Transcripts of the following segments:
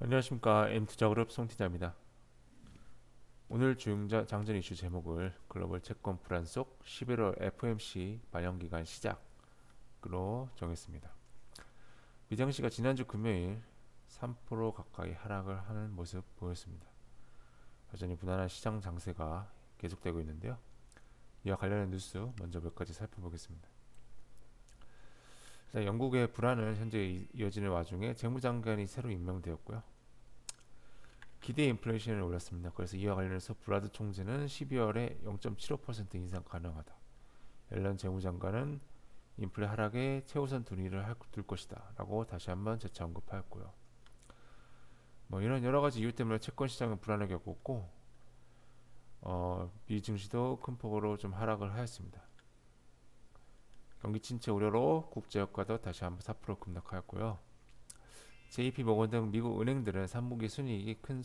안녕하십니까. M투자그룹 송티자입니다. 오늘 장전 이슈 제목을 글로벌 채권 불안 속 11월 FOMC 반영기간 시작으로 정했습니다. 미장시가 지난주 금요일 3% 가까이 하락을 하는 모습 보였습니다. 여전히 무난한 시장 장세가 계속되고 있는데요. 이와 관련한 뉴스 먼저 몇 가지 살펴보겠습니다. 영국의 불안은 현재 이어지는 와중에 재무장관이 새로 임명되었고요. 기대 인플레이션을 올렸습니다. 그래서 이와 관련해서 브라드 총재는 12월에 0.75% 인상 가능하다. 앨런 재무장관은 인플레 하락에 최우선 둘 것이다 라고 다시 한번 재차 언급하였고요. 이런 여러 가지 이유 때문에 채권 시장은 불안을 겪었고 미 증시도 큰 폭으로 좀 하락을 하였습니다. 경기 침체 우려로 국제유가도 다시 한번 4% 급락하였고요. JP모건 등 미국 은행들은 3분기 순이익이 큰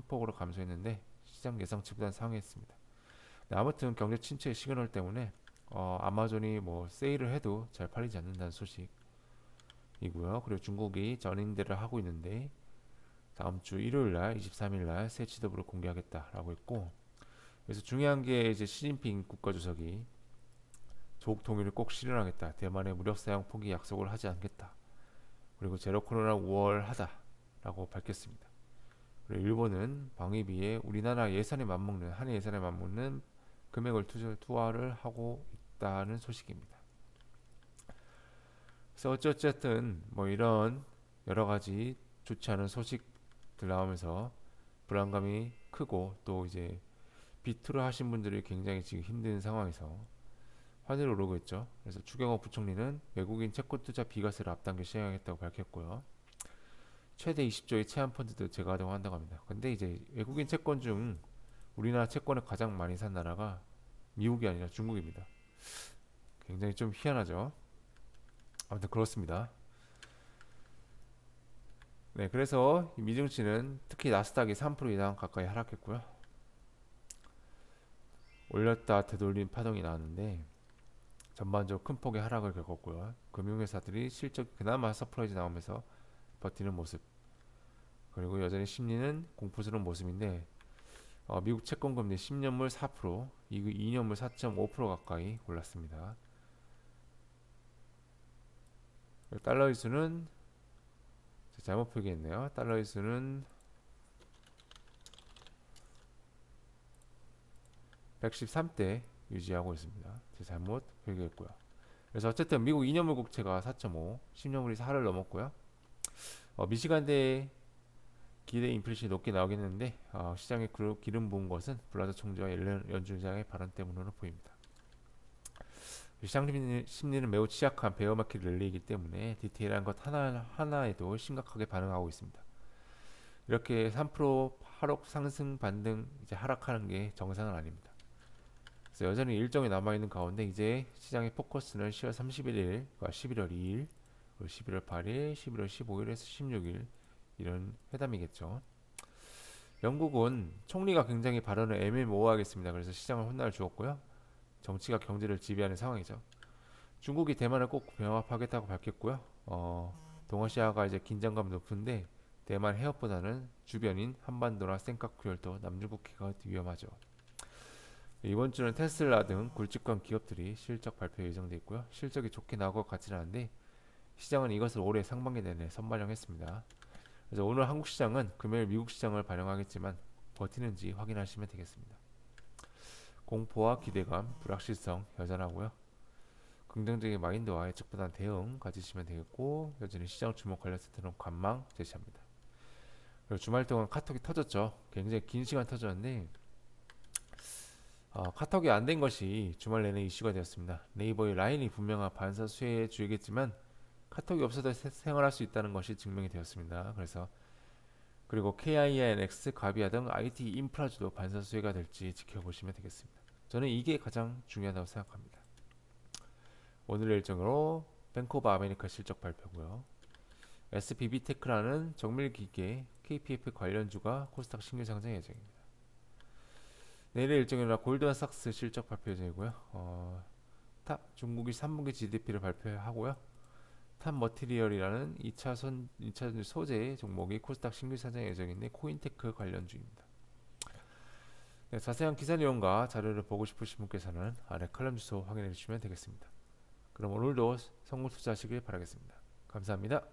폭으로 감소했는데 시장 예상치보다 상회했습니다. 네, 아무튼 경제 침체의 시그널 때문에 아마존이 세일을 해도 잘 팔리지 않는다는 소식이고요. 그리고 중국이 전인대를 하고 있는데 다음 주 일요일 날 23일 날 새 지도부를 공개하겠다라고 했고, 그래서 중요한 게 이제 시진핑 국가주석이 조국 통일을 꼭 실현하겠다. 대만의 무력 사용 포기 약속을 하지 않겠다. 그리고 제로 코로나 우월하다라고 밝혔습니다. 그리고 일본은 방위비에 우리나라 예산에 맞먹는 한해 예산에 맞먹는 금액을 투하를 하고 있다는 소식입니다. 그래서 어쨌든 이런 여러 가지 좋지 않은 소식들 나오면서 불안감이 크고 또 이제 비투를 하신 분들이 굉장히 지금 힘든 상황에서 환율이 오르고 있죠. 그래서 추경호 부총리는 외국인 채권 투자 비과세를 앞당겨 시행하겠다고 밝혔고요. 최대 20조의 체한 펀드도 재가동한다고 합니다. 근데 이제 외국인 채권 중 우리나라 채권을 가장 많이 산 나라가 미국이 아니라 중국입니다. 굉장히 좀 희한하죠. 아무튼 그렇습니다. 네, 그래서 미증시는 특히 나스닥이 3% 이상 가까이 하락했고요. 올렸다 되돌린 파동이 나왔는데 전반적으로 큰 폭의 하락을 겪었고요. 금융회사들이 실적 그나마 서프라이즈 나오면서 버티는 모습. 그리고 여전히 심리는 공포스러운 모습인데 미국 채권금리 10년물 4%, 2년물 4.5% 가까이 올랐습니다. 달러 지수는 잘못 표기했네요. 달러 지수는 113대 유지하고 있습니다. 잘못 표기했고요. 그래서 어쨌든 미국 2년물 국채가 4.5, 10년물이 4를 넘었고요. 미시간대 기대 인플레이션이 높게 나오겠는데 시장에 기름 부은 것은 블라드 총재와 옐런 연준장의 발언 때문으로 보입니다. 시장 심리는 매우 취약한 베어마켓 랠리이기 때문에 디테일한 것 하나에도 심각하게 반응하고 있습니다. 이렇게 3% 하락 상승 반등 이제 하락하는 게 정상은 아닙니다. 그래서 여전히 일정이 남아있는 가운데 이제 시장의 포커스는 10월 31일과 11월 2일, 11월 8일, 11월 15일에서 16일 이런 회담이겠죠. 영국은 총리가 굉장히 발언을 애매모호하겠습니다. 그래서 시장을 혼란을 주었고요. 정치가 경제를 지배하는 상황이죠. 중국이 대만을 꼭 병합하겠다고 밝혔고요. 동아시아가 이제 긴장감 높은데 대만 해협보다는 주변인 한반도나 센카쿠열도 남중국해가 위험하죠. 이번 주는 테슬라 등 굵직한 기업들이 실적 발표 예정돼 있고요. 실적이 좋게 나올 것 같지는 않은데 시장은 이것을 올해 상반기 내내 선반영했습니다. 그래서 오늘 한국 시장은 금요일 미국 시장을 반영하겠지만 버티는지 확인하시면 되겠습니다. 공포와 기대감, 불확실성 여전하고요. 긍정적인 마인드와 예측보다는 대응 가지시면 되겠고 여전히 시장 주목 관련 세트는 관망 제시합니다. 그리고 주말 동안 카톡이 터졌죠. 굉장히 긴 시간 터졌는데 카톡이 안 된 것이 주말 내내 이슈가 되었습니다. 네이버의 라인이 분명한 반사 수혜에 주겠지만 카톡이 없어도 생활할 수 있다는 것이 증명이 되었습니다. 그리고 KINX, 가비아 등 IT 인프라주도 반사 수혜가 될지 지켜보시면 되겠습니다. 저는 이게 가장 중요하다고 생각합니다. 오늘의 일정으로 뱅크 오브 아메리카 실적 발표고요. SBB테크라는 정밀기계 KPF 관련주가 코스닥 신규 상장 예정입니다. 내일의 일정이라 골드만삭스 실적 발표 예정이고요. 중국이 3분기 GDP를 발표하고요. 탑 머티리얼이라는 2차 소재 종목이 코스닥 신규 상장 예정인데 코인테크 관련주입니다. 네, 자세한 기사 내용과 자료를 보고 싶으신 분께서는 아래 칼럼 주소 확인해 주시면 되겠습니다. 그럼 오늘도 성공 투자하시길 바라겠습니다. 감사합니다.